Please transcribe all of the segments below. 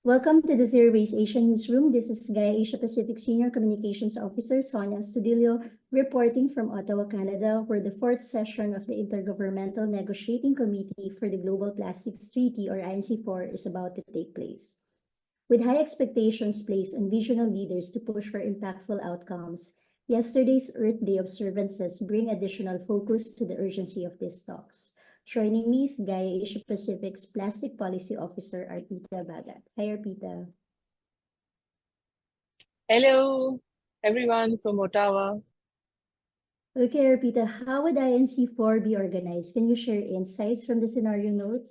Welcome to the Zero Waste Asia Newsroom. This is GAIA Asia Pacific Senior Communications Officer Sonia Astudillo reporting from Ottawa, Canada, where the fourth session of the Intergovernmental Negotiating Committee for the Global Plastics Treaty, or INC-4, is about to take place. With high expectations placed on visionary leaders to push for impactful outcomes, yesterday's Earth Day observances bring additional focus to the urgency of these talks. Joining me is GAIA Asia Pacific's Plastic Policy Officer, Arpita Bhagat. Hi, Arpita. Hello, everyone from Ottawa. Okay, Arpita, how would INC-4 be organized? Can you share insights from the scenario note?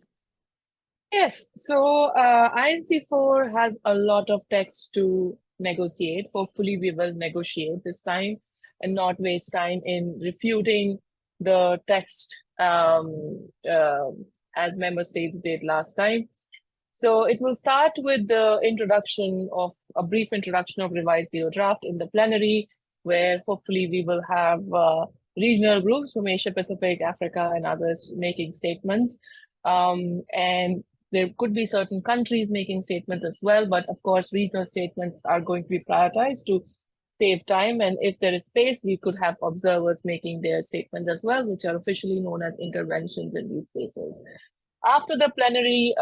Yes, so INC-4 has a lot of text to negotiate. Hopefully, we will negotiate this time and not waste time in refuting the text as member states did last time. So it will start with the introduction of a brief introduction of revised zero draft in the plenary, where hopefully we will have regional groups from Asia Pacific, Africa, and others making statements. And there could be certain countries making statements as well, but of course, regional statements are going to be prioritized to save time. And if there is space, we could have observers making their statements as well, which are officially known as interventions in these spaces. After the plenary,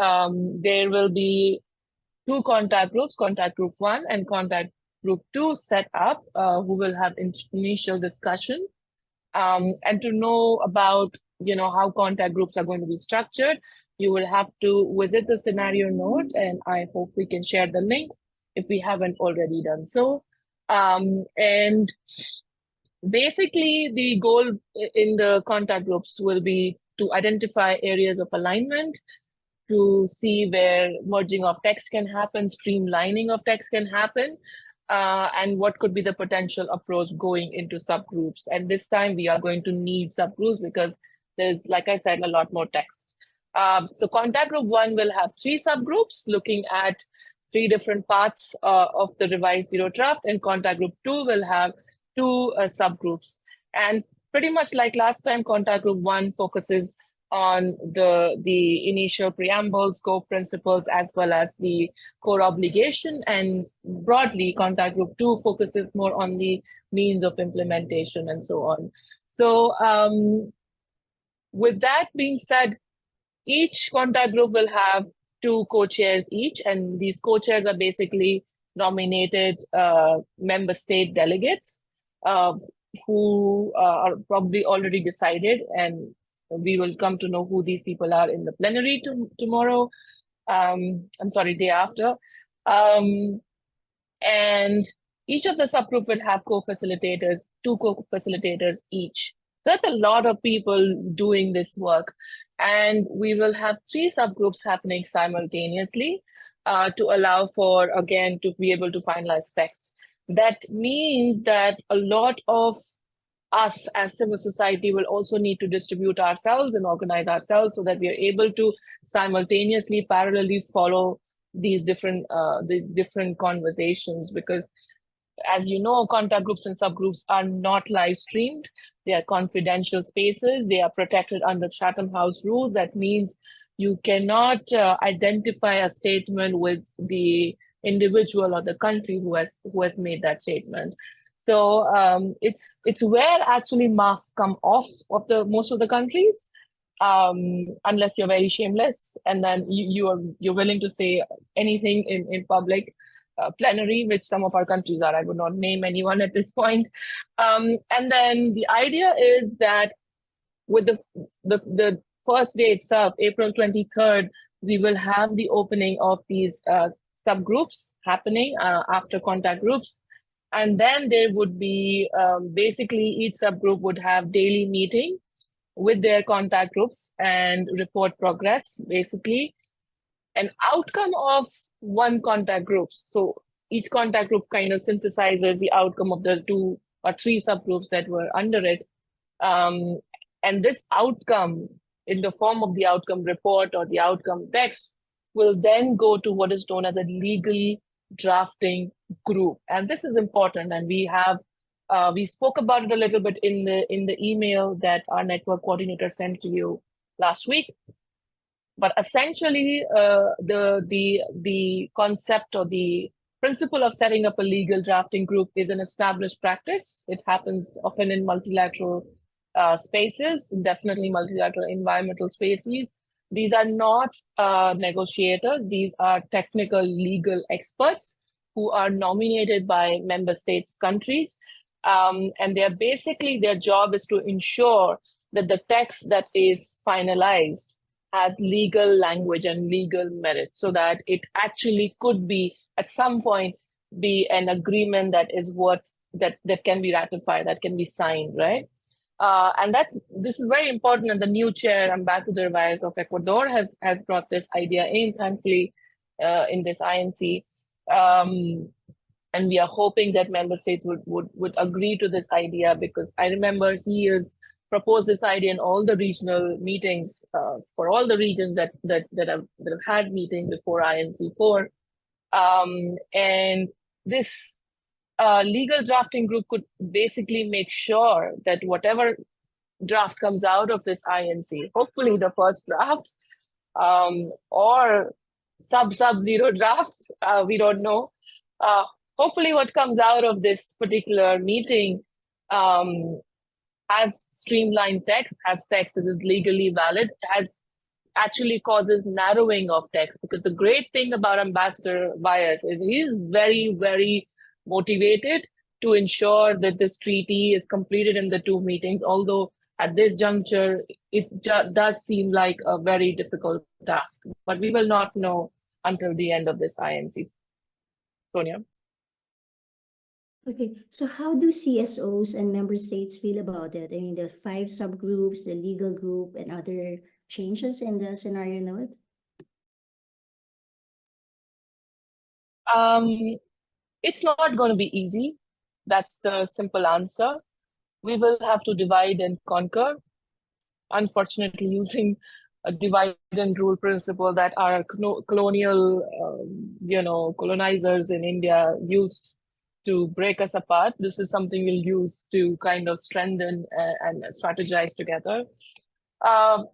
there will be two contact groups, contact group 1 and contact group 2 set up, who will have initial discussion. And to know about, how contact groups are going to be structured, you will have to visit the scenario note, and I hope we can share the link if we haven't already done so. And basically, the goal in the contact groups will be to identify areas of alignment, to see where merging of text can happen, streamlining of text can happen, and what could be the potential approach going into subgroups. And this time we are going to need subgroups because there's, like I said, a lot more text. So contact group 1 will have 3 subgroups looking at 3 different parts of the revised zero draft, and contact group 2 will have 2 subgroups. And pretty much like last time, contact group 1 focuses on the initial preamble, scope, principles, as well as the core obligation. And broadly, contact group 2 focuses more on the means of implementation and so on. So with that being said, each contact group will have 2 co-chairs each, and these co-chairs are basically nominated member state delegates who are probably already decided, and we will come to know who these people are in the plenary tomorrow. Day after. And each of the subgroup will have co-facilitators, 2 co-facilitators each. That's a lot of people doing this work. And we will have 3 subgroups happening simultaneously to allow for, again, to be able to finalize text. That means that a lot of us as civil society will also need to distribute ourselves and organize ourselves so that we are able to simultaneously, parallelly follow these different conversations, because as you know, contact groups and subgroups are not live streamed. They are confidential spaces. They are protected under Chatham House rules. That means you cannot identify a statement with the individual or the country who has made that statement. So it's where actually masks come off of most of the countries, unless you're very shameless and then you're willing to say anything in public. Plenary, which some of our countries are. I would not name anyone at this point. And then the idea is that with the first day itself, April 23rd, we will have the opening of these subgroups happening after contact groups. And then there would be basically each subgroup would have daily meeting with their contact groups and report progress, basically. An outcome of one contact group. So each contact group kind of synthesizes the outcome of the 2 or 3 subgroups that were under it. And this outcome, in the form of the outcome report or the outcome text, will then go to what is known as a legal drafting group. And this is important. And we spoke about it a little bit in the email that our network coordinator sent to you last week. But essentially, the concept or the principle of setting up a legal drafting group is an established practice. It happens often in multilateral spaces, definitely multilateral environmental spaces. These are not negotiators. These are technical legal experts who are nominated by member states' countries. And they're basically, their job is to ensure that the text that is finalized has legal language and legal merit, so that it actually could be at some point be an agreement that is worth that can be ratified, that can be signed, right? And this is very important. And the new chair, Ambassador Valles of Ecuador, has brought this idea in, thankfully, in this INC. And we are hoping that member states would agree to this idea, because I remember he has proposed this idea in all the regional meetings for all the regions that have had meeting before INC-4. And this legal drafting group could basically make sure that whatever draft comes out of this INC, hopefully the first draft or sub-zero draft, we don't know. Hopefully what comes out of this particular meeting has streamlined text, has text that is legally valid, has actually causes narrowing of text. Because the great thing about Ambassador Valles is he is very, very motivated to ensure that this treaty is completed in the 2 meetings, although at this juncture, it does seem like a very difficult task. But we will not know until the end of this INC. Sonia? Okay, so how do CSOs and member states feel about it? I mean, the 5 subgroups, the legal group, and other changes in the scenario note? It's not going to be easy. That's the simple answer. We will have to divide and conquer, unfortunately, using a divide and rule principle that our colonial, colonizers in India used to break us apart. This is something we'll use to kind of strengthen and strategize together.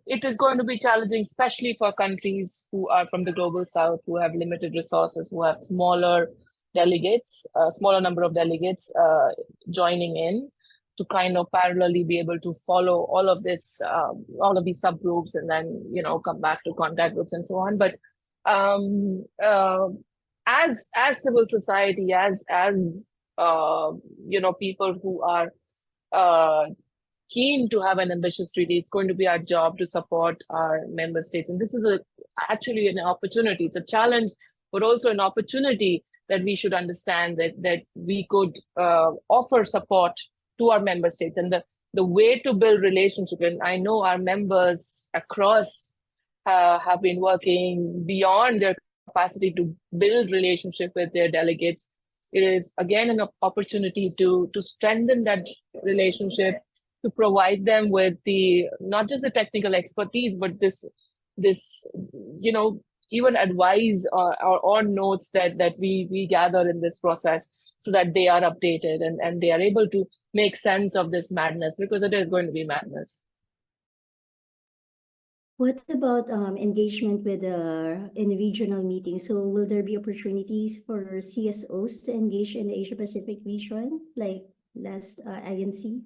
It is going to be challenging, especially for countries who are from the global south, who have limited resources, who have smaller delegates, smaller number of delegates joining in, to kind of parallelly be able to follow all of this, all of these subgroups, and then come back to contact groups and so on. But as civil society, as people who are keen to have an ambitious treaty, it's going to be our job to support our member states. And this is actually an opportunity. It's a challenge, but also an opportunity that we should understand that we could offer support to our member states. And the way to build relationship, and I know our members across have been working beyond their capacity to build relationship with their delegates. It is again an opportunity to strengthen that relationship, to provide them with not just the technical expertise, but this even advice or notes that we gather in this process, so that they are updated and they are able to make sense of this madness, because it is going to be madness. What about engagement with in regional meetings? So will there be opportunities for CSOs to engage in the Asia Pacific region, like last INC?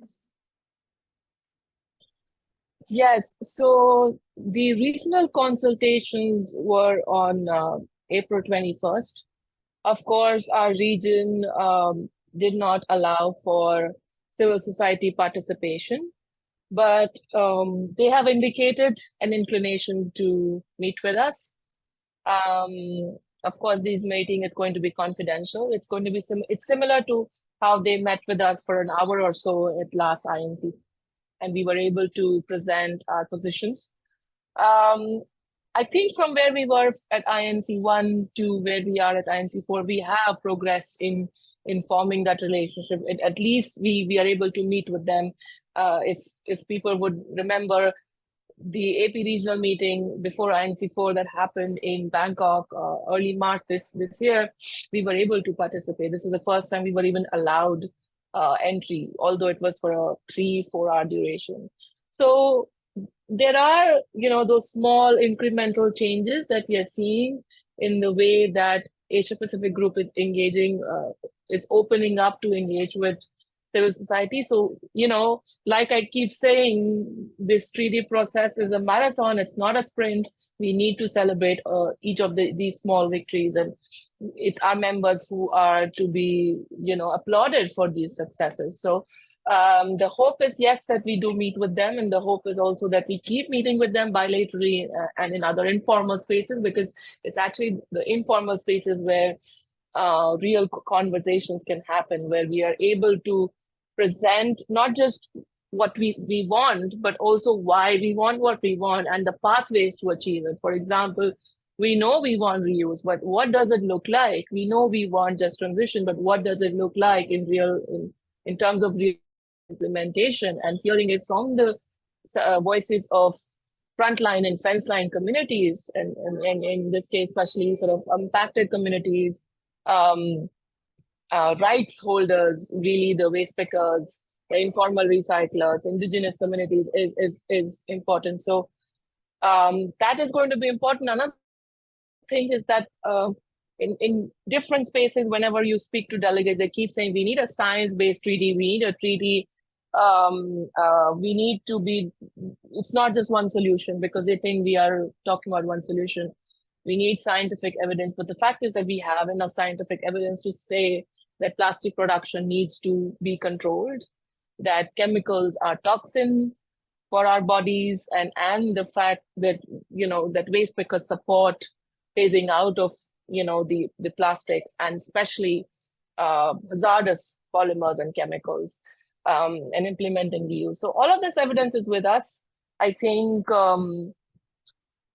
Yes, so the regional consultations were on April 21st. Of course, our region did not allow for civil society participation, but they have indicated an inclination to meet with us. Of course, this meeting is going to be confidential. It's going to be it's similar to how they met with us for an hour or so at last INC, and we were able to present our positions. I think from where we were at INC-1 to where we are at INC-4, we have progressed in forming that relationship. At least we are able to meet with them. If people would remember the AP regional meeting before INC-4 that happened in Bangkok early March this year, we were able to participate. This is the first time we were even allowed entry, although it was for a 3-4 hour duration. So there are, those small incremental changes that we are seeing in the way that Asia Pacific Group is engaging, is opening up to engage with civil society. So, like I keep saying, this treaty process is a marathon. It's not a sprint. We need to celebrate each of these small victories, and it's our members who are to be, applauded for these successes. So the hope is, yes, that we do meet with them, and the hope is also that we keep meeting with them bilaterally and in other informal spaces, because it's actually the informal spaces where real conversations can happen, where we are able to present not just what we want, but also why we want what we want and the pathways to achieve it. For example, we know we want reuse, but what does it look like? We know we want just transition, but what does it look like in terms of real implementation? And hearing it from the voices of frontline and fence line communities, and in this case, especially sort of impacted communities, rights holders, really the waste pickers, the informal recyclers, indigenous communities is important. So that is going to be important. Another thing is that in different spaces, whenever you speak to delegates, they keep saying we need a science-based treaty, we need a treaty, we need to be, it's not just one solution, because they think we are talking about one solution. We need scientific evidence, but the fact is that we have enough scientific evidence to say that plastic production needs to be controlled, that chemicals are toxins for our bodies, and the fact that, that waste pickers support phasing out of, the plastics, and especially hazardous polymers and chemicals, and implementing reuse. So all of this evidence is with us. I think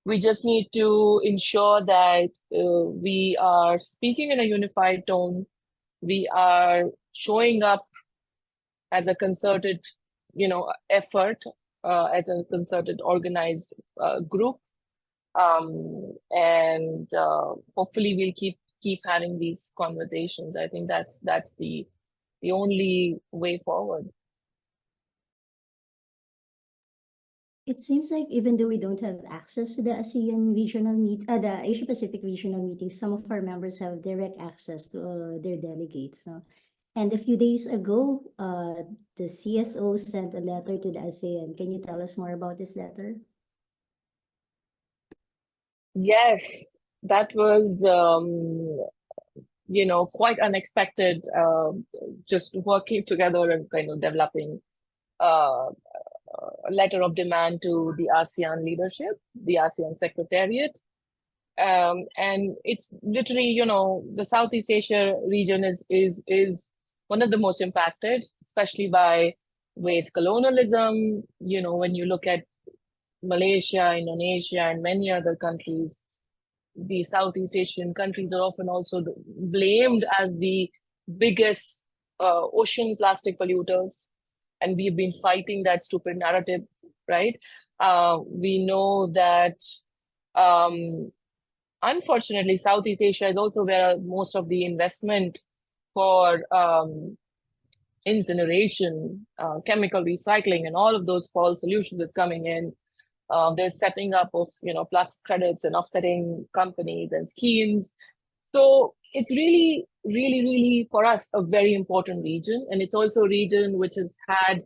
we just need to ensure that we are speaking in a unified tone. We are showing up as a concerted, effort, as a concerted, organized group, and hopefully we'll keep having these conversations. I think that's the only way forward. It seems like even though we don't have access to the ASEAN regional the Asia Pacific regional meetings, some of our members have direct access to their delegates. And a few days ago, the CSO sent a letter to the ASEAN. Can you tell us more about this letter? Yes, that was, quite unexpected, just working together and kind of developing a letter of demand to the ASEAN leadership, the ASEAN Secretariat. And it's literally, the Southeast Asia region is one of the most impacted, especially by waste colonialism. When you look at Malaysia, Indonesia, and many other countries, the Southeast Asian countries are often also blamed as the biggest ocean plastic polluters. And we've been fighting that stupid narrative, right? We know that, unfortunately, Southeast Asia is also where most of the investment for incineration, chemical recycling, and all of those fall solutions is coming in. There's setting up of, plastic credits and offsetting companies and schemes. So it's really, really, really, for us, a very important region. And it's also a region which has had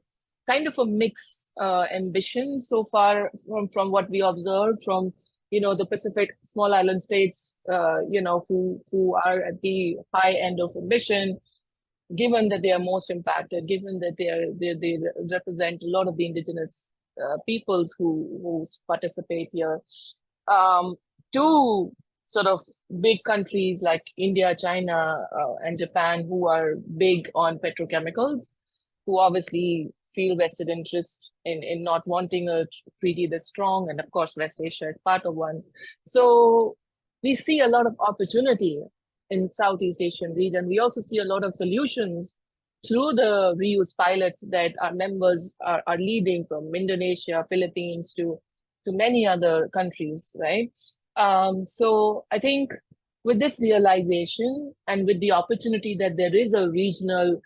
kind of a mixed ambition so far from what we observed from, the Pacific small island states, who are at the high end of ambition, given that they are most impacted, given that they represent a lot of the indigenous peoples who participate here, to sort of big countries like India, China, and Japan, who are big on petrochemicals, who obviously feel vested interest in not wanting a treaty this strong. And of course, West Asia is part of one. So we see a lot of opportunity in Southeast Asian region. We also see a lot of solutions through the reuse pilots that our members are leading, from Indonesia, Philippines to many other countries, right? So I think with this realization and with the opportunity that there is a regional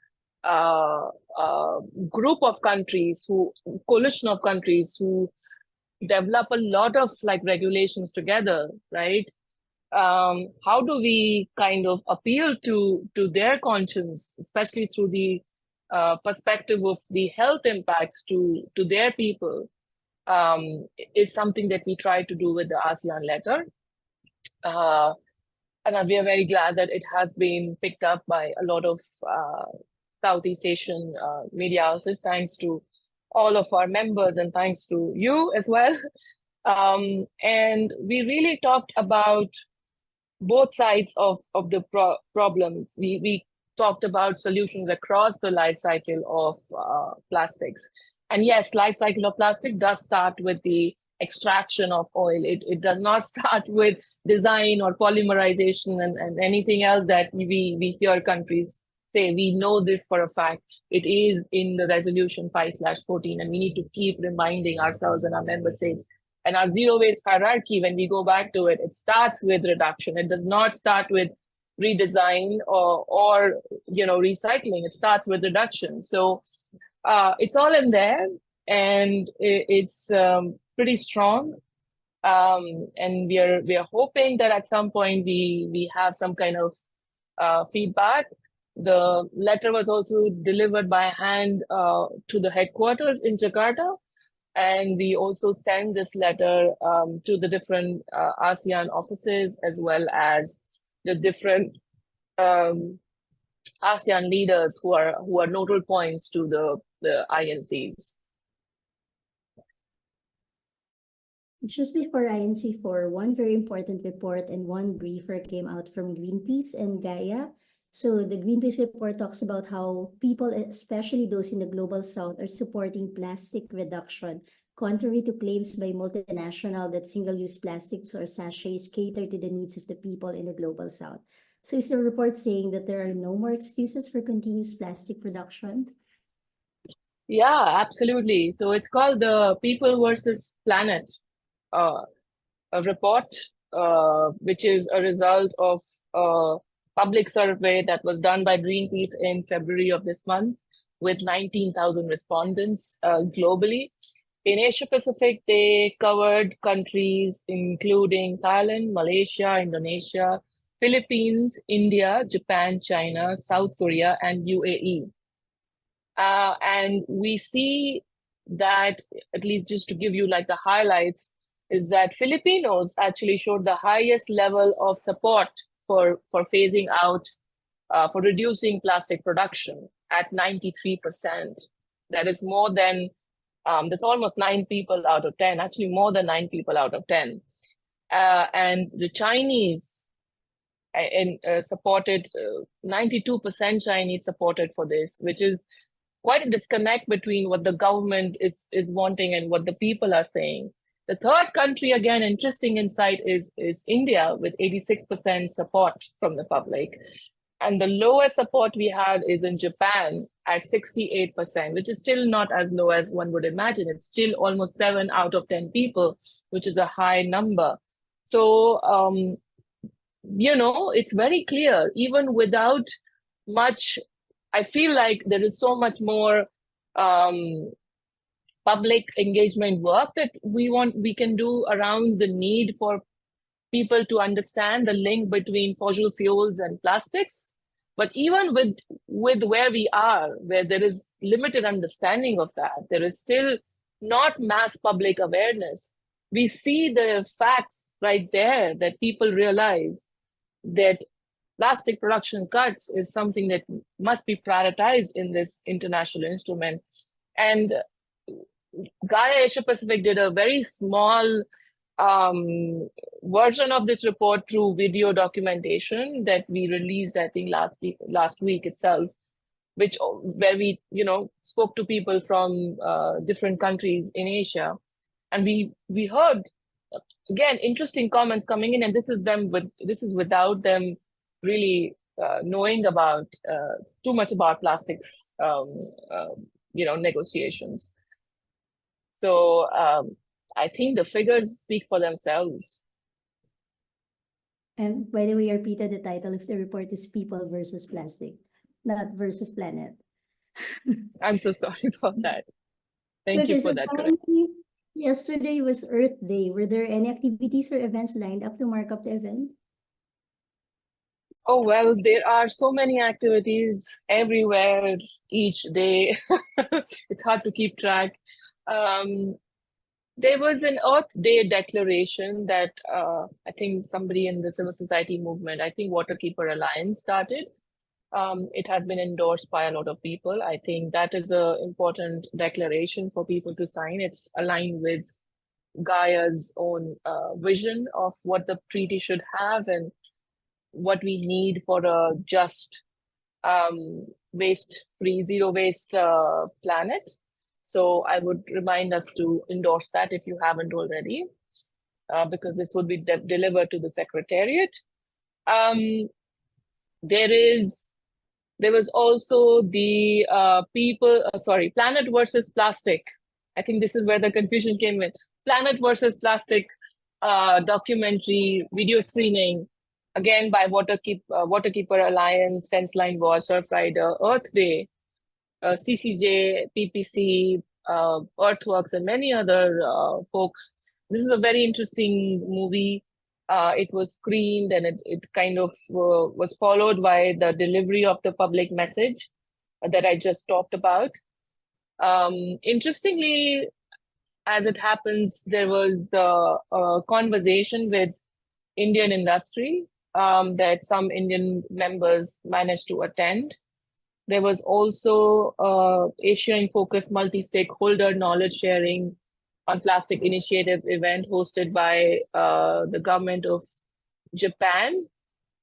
group of countries, coalition of countries who develop a lot of like regulations together, right? How do we kind of appeal to their conscience, especially through the perspective of the health impacts to their people, is something that we try to do with the ASEAN letter. And we are very glad that it has been picked up by a lot of Southeast Asian media houses, thanks to all of our members and thanks to you as well. And we really talked about both sides of the problem. We talked about solutions across the life cycle of plastics. And yes, life cycle of plastic does start with the extraction of oil. It does not start with design or polymerization and anything else that we hear countries say. We know this for a fact. It is in the resolution 5/14, and we need to keep reminding ourselves and our member states. And our zero waste hierarchy, when we go back to it, it starts with reduction. It does not start with redesign or recycling. It starts with reduction. So it's all in there, and it's pretty strong. And we are hoping that at some point we have some kind of feedback. The letter was also delivered by hand to the headquarters in Jakarta. And we also send this letter to the different ASEAN offices, as well as the different ASEAN leaders who are nodal points to the INCs. Just before INC-4, one very important report and one briefer came out from Greenpeace and GAIA. So the Greenpeace report talks about how people, especially those in the global south, are supporting plastic reduction, contrary to claims by multinational that single-use plastics or sachets cater to the needs of the people in the global south. So is the report saying that there are no more excuses for continuous plastic production? Yeah, absolutely. So it's called the People versus Planet a report, which is a result of a public survey that was done by Greenpeace in February of this month with 19,000 respondents globally. In Asia Pacific, they covered countries including Thailand, Malaysia, Indonesia, Philippines, India, Japan, China, South Korea, and UAE. And we see that, at least just to give you like the highlights, is that Filipinos actually showed the highest level of support for phasing out, for reducing plastic production at 93%. That is more than, that's almost 9 people out of 10, actually more than 9 people out of 10. And the Chinese supported, 92% Chinese supported for this, which is quite a disconnect between what the government is wanting and what the people are saying. The third country, again, interesting insight is India with 86% support from the public. And the lowest support we had is in Japan at 68%, which is still not as low as one would imagine. It's still almost 7 out of 10 people, which is a high number. So, it's very clear, even without much, I feel like there is so much more public engagement work that we can do around the need for people to understand the link between fossil fuels and plastics. But even with where we are, where there is limited understanding of that, there is still not mass public awareness. We see the facts right there that people realize that plastic production cuts is something that must be prioritized in this international instrument. And GAIA Asia Pacific did a very small version of this report through video documentation that we released, I think, last week itself, where we spoke to people from different countries in Asia, and we heard, again, interesting comments coming in, and this is without them really knowing about too much about plastics negotiations. So I think the figures speak for themselves. And by the way, Arpita, the title of the report is People versus Plastic, not versus Planet. I'm so sorry for that. Thank you for that correction. Yesterday was Earth Day. Were there any activities or events lined up to mark up the event? Oh, well, there are so many activities everywhere each day. It's hard to keep track. Um, there was an Earth Day declaration that I think somebody in the civil society movement, I think Waterkeeper Alliance started. It has been endorsed by a lot of people. I think that is an important declaration for people to sign. It's aligned with GAIA's own vision of what the treaty should have and what we need for a just waste-free, zero-waste planet. So I would remind us to endorse that if you haven't already, because this would be delivered to the Secretariat. There was also the Planet versus Plastic. I think this is where the confusion came in. Planet versus Plastic documentary video screening, again by Waterkeeper Alliance, Fence Line Watch, Surfrider, Earth Day, CCJ, PPC, Earthworks, and many other folks. This is a very interesting movie. It was screened and it kind of was followed by the delivery of the public message that I just talked about. Interestingly, as it happens, there was a conversation with Indian industry that some Indian members managed to attend. There was also Asian-focused multi-stakeholder knowledge sharing on plastic initiatives event hosted by the government of Japan,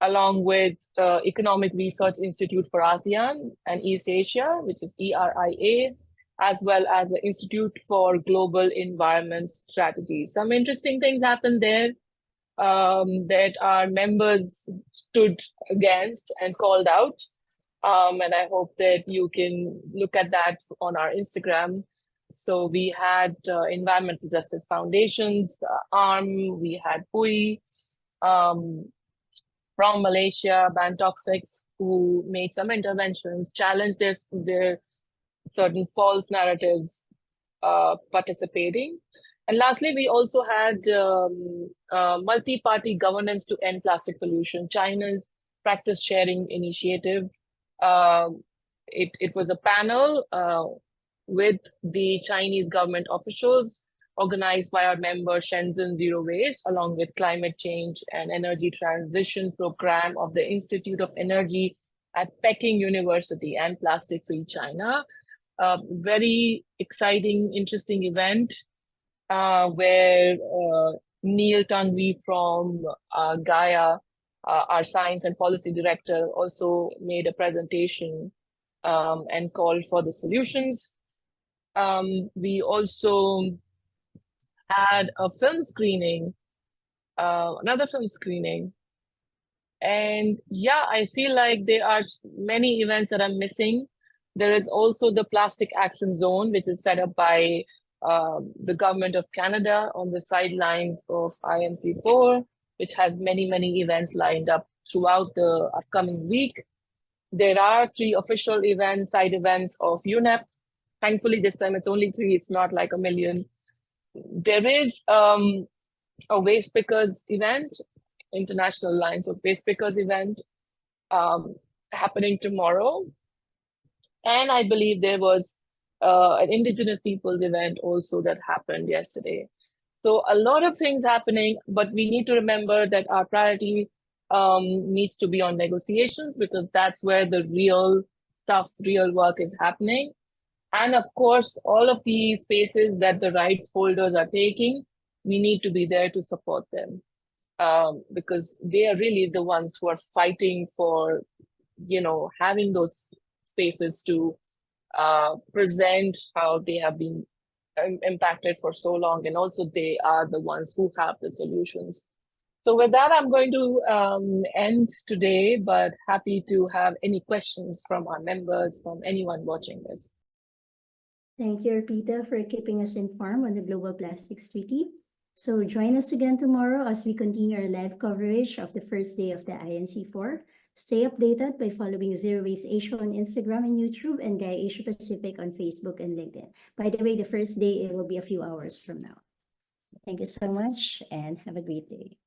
along with Economic Research Institute for ASEAN and East Asia, which is ERIA, as well as the Institute for Global Environment Strategy. Some interesting things happened there that our members stood against and called out. And I hope that you can look at that on our Instagram. So we had Environmental Justice Foundations, ARM, we had PUI from Malaysia, Ban Toxics, who made some interventions, challenged their certain false narratives participating. And lastly, we also had multi-party governance to end plastic pollution, China's practice sharing initiative. It was a panel with the Chinese government officials organized by our member Shenzhen Zero Waste, along with Climate Change and Energy Transition Program of the Institute of Energy at Peking University and Plastic Free China. Very exciting, interesting event where Neil Tangvi from GAIA, our science and policy director, also made a presentation and called for the solutions. We also had a film screening, another film screening. And yeah, I feel like there are many events that I'm missing. There is also the Plastic Action Zone, which is set up by the government of Canada on the sidelines of INC-4, which has many, many events lined up throughout the upcoming week. There are 3 official events, side events of UNEP. Thankfully, this time it's only 3, it's not like a million. There is a Waste Pickers event, International Alliance of Waste Pickers event happening tomorrow. And I believe there was an Indigenous peoples event also that happened yesterday. So a lot of things happening, but we need to remember that our priority needs to be on negotiations, because that's where the real stuff, real work is happening. And of course, all of these spaces that the rights holders are taking, we need to be there to support them, because they are really the ones who are fighting for, having those spaces to present how they have been impacted for so long. And also they are the ones who have the solutions. So with that, I'm going to end today, but happy to have any questions from our members, from anyone watching this. Thank you, Arpita, for keeping us informed on the Global Plastics Treaty. So join us again tomorrow as we continue our live coverage of the first day of the INC-4. Stay updated by following Zero Waste Asia on Instagram and YouTube and GAIA Asia Pacific on Facebook and LinkedIn. By the way, the first day, it will be a few hours from now. Thank you so much and have a great day.